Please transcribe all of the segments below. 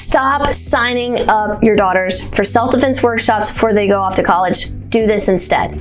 Stop signing up your daughters for self-defense workshops before they go off to college. Do this instead.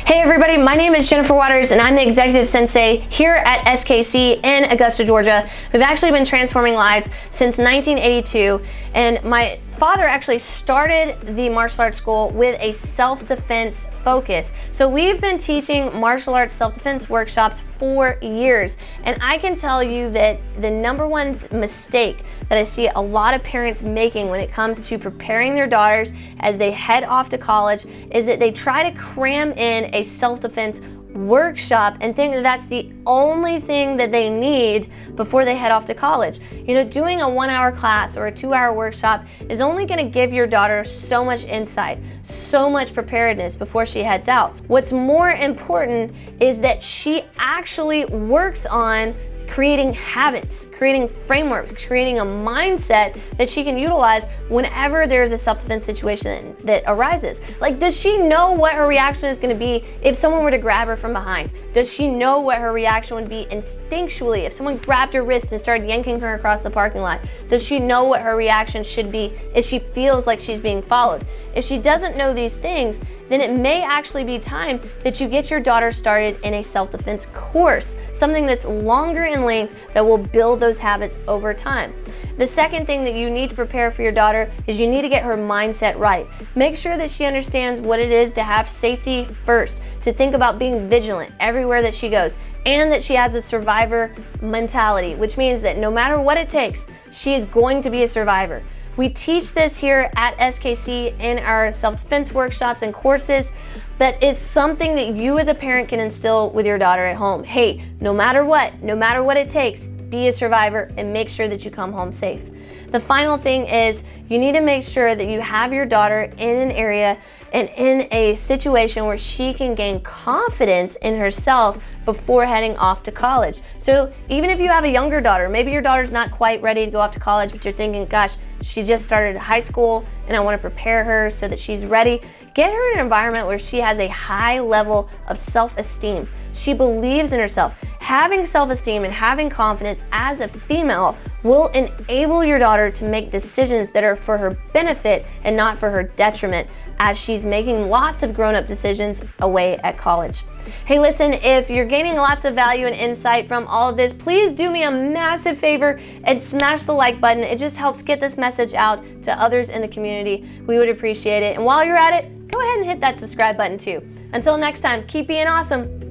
Hey everybody, my name is Jennifer Waters and I'm the Executive Sensei here at SKC in Augusta, Georgia. We've actually been transforming lives since 1982, and my father actually started the martial arts school with a self-defense focus. So we've been teaching martial arts self-defense workshops for years, and I can tell you that the number one mistake that I see a lot of parents making when it comes to preparing their daughters as they head off to college is that they try to cram in a self-defense workshop and think that that's the only thing that they need before they head off to college. You know, doing a 1-hour class or a 2-hour workshop is only going to give your daughter so much insight, so much preparedness before she heads out. What's more important is that she actually works on creating habits, creating frameworks, creating a mindset that she can utilize whenever there's a self-defense situation that arises. Like, does she know what her reaction is going to be if someone were to grab her from behind? Does she know what her reaction would be instinctually if someone grabbed her wrist and started yanking her across the parking lot? Does she know what her reaction should be if she feels like she's being followed? If she doesn't know these things, then it may actually be time that you get your daughter started in a self-defense course, something that's longer in length that will build those habits over time. The second thing that you need to prepare for your daughter is you need to get her mindset right. Make sure that she understands what it is to have safety first, to think about being vigilant everywhere that she goes, and that she has a survivor mentality, which means that no matter what it takes, she is going to be a survivor. We teach this here at SKC in our self-defense workshops and courses, but it's something that you as a parent can instill with your daughter at home. Hey, no matter what it takes, be a survivor and make sure that you come home safe. The final thing is you need to make sure that you have your daughter in an area and in a situation where she can gain confidence in herself before heading off to college. So even if you have a younger daughter, maybe your daughter's not quite ready to go off to college, but you're thinking, gosh, she just started high school and I want to prepare her so that she's ready. Get her in an environment where she has a high level of self-esteem. She believes in herself. Having self-esteem and having confidence as a female will enable your daughter to make decisions that are for her benefit and not for her detriment as she's making lots of grown-up decisions away at college. Hey, listen, if you're gaining lots of value and insight from all of this, please do me a massive favor and smash the like button. It just helps get this message out to others in the community. We would appreciate it. And while you're at it, go ahead and hit that subscribe button too. Until next time, keep being awesome.